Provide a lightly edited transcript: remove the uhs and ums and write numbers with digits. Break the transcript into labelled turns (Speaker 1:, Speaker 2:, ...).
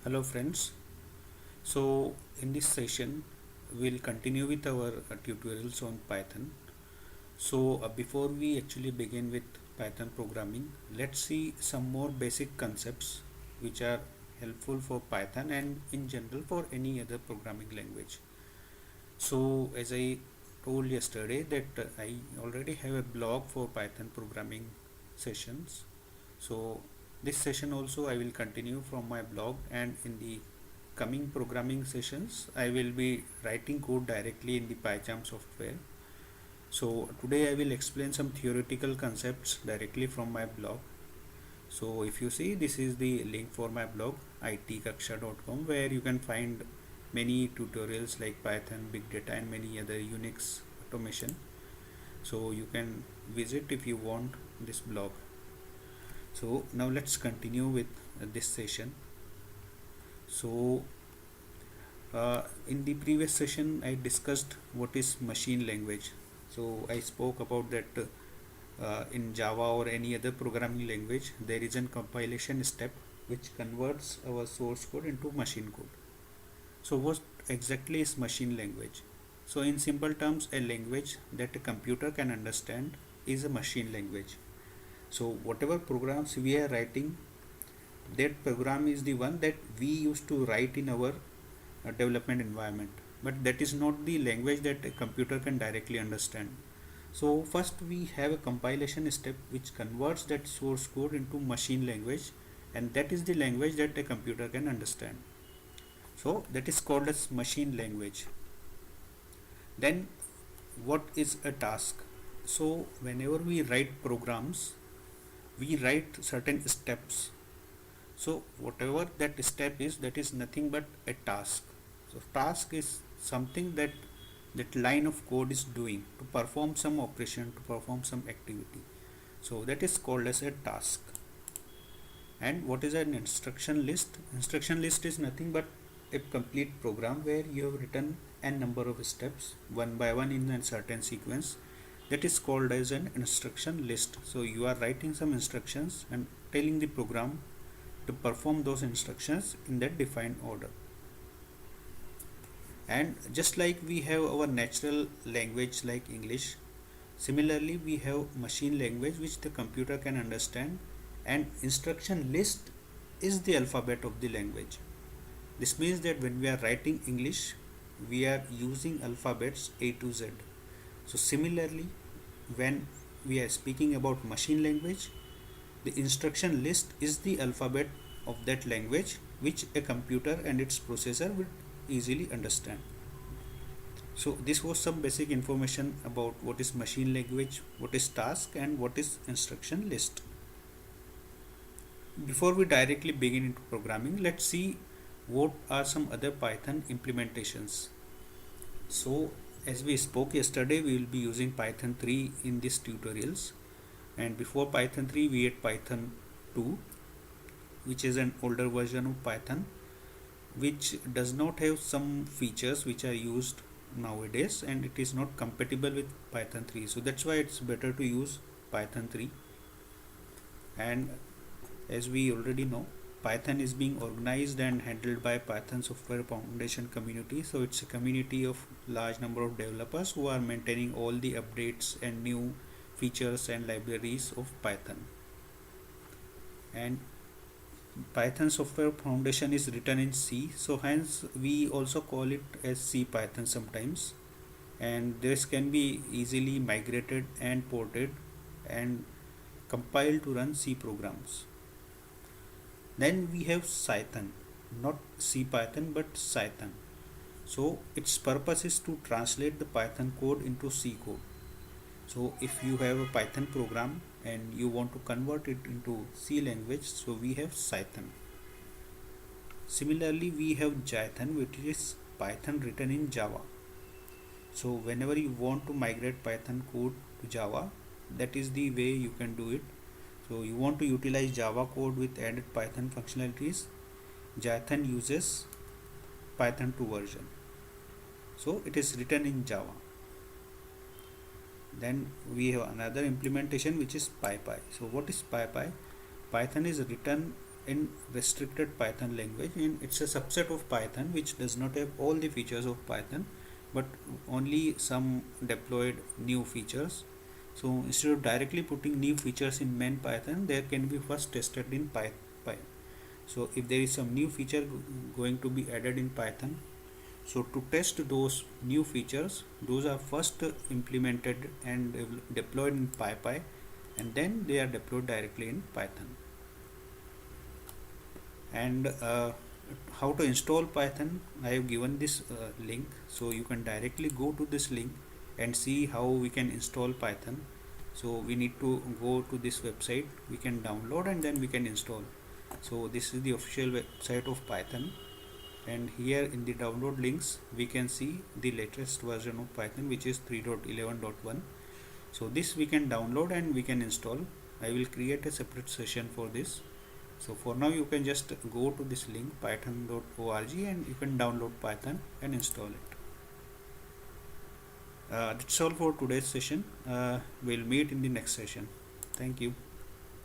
Speaker 1: Hello friends. So in this session we'll continue with our tutorials on Python. So before we actually begin with Python programming, let's see some more basic concepts which are helpful for Python and in general for any other programming language. So as I told yesterday that I already have a blog for Python programming sessions. So this session also I will continue from my blog, and in the coming programming sessions I will be writing code directly in the PyCharm software. So today I will explain some theoretical concepts directly from my blog. So if you see, this is the link for my blog itkaksha.com, where you can find many tutorials like Python, big data and many other Unix automation. So you can visit if you want this blog. So now let's continue with this session. So in the previous session I discussed what is machine language. So I spoke about that in Java or any other programming language there is a compilation step which converts our source code into machine code. So what exactly is machine language? So in simple terms, a language that a computer can understand is a machine language. So whatever programs we are writing, that program is the one that we used to write in our development environment, but that is not the language that a computer can directly understand. So first we have a compilation step which converts that source code into machine language, and that is the language that a computer can understand. So that is called as machine language. Then what is a task? So whenever we write programs, we write certain steps. So whatever that step is, that is nothing but a task. So task is something that line of code is doing to perform some operation, to perform some activity. So that is called as a task. And what is an instruction list? Instruction list is nothing but a complete program where you have written n number of steps one by one in a certain sequence. That is called as an instruction list. So you are writing some instructions and telling the program to perform those instructions in that defined order. And just like we have our natural language like English, similarly we have machine language which the computer can understand, and instruction list is the alphabet of the language. This means that when we are writing English, we are using alphabets A to Z. So similarly, when we are speaking about machine language, the instruction list is the alphabet of that language which a computer and its processor will easily understand. So this was some basic information about what is machine language, what is task, and what is instruction list. Before we directly begin into programming, let's see what are some other Python implementations. So as we spoke yesterday, we will be using Python 3 in these tutorials, and before Python 3 we had Python 2, which is an older version of Python, which does not have some features which are used nowadays, and it is not compatible with Python 3. So that's why it's better to use Python 3. And as we already know, Python is being organized and handled by Python Software Foundation community. So it's a community of large number of developers who are maintaining all the updates and new features and libraries of Python. And Python Software Foundation is written in C, so hence we also call it as C Python sometimes. And this can be easily migrated and ported and compiled to run C programs. Then we have Cython, not C Python but Cython. So its purpose is to translate the Python code into C code. So if you have a Python program and you want to convert it into C language, so we have Cython. Similarly, we have Jython, which is Python written in Java. So whenever you want to migrate Python code to Java, that is the way you can do it. So you want to utilize Java code with added Python functionalities, Jython uses Python 2 version. So it is written in Java. Then we have another implementation which is PyPy. So what is PyPy? Python is written in restricted Python language, and it's a subset of Python which does not have all the features of Python but only some deployed new features. So instead of directly putting new features in main Python, they can be first tested in Py. So if there is some new feature going to be added in Python, so to test those new features, those are first implemented and deployed in PyPy, and then they are deployed directly in Python. And how to install Python, I have given this link, so you can directly go to this link and see how we can install Python. So we need to go to this website, we can download and then we can install. So this is the official website of Python, and here in the download links we can see the latest version of Python, which is 3.11.1. so this we can download and we can install. I will create a separate session for this. So for now you can just go to this link python.org and you can download Python and install it. That's all for today's session. We'll meet in the next session. Thank you.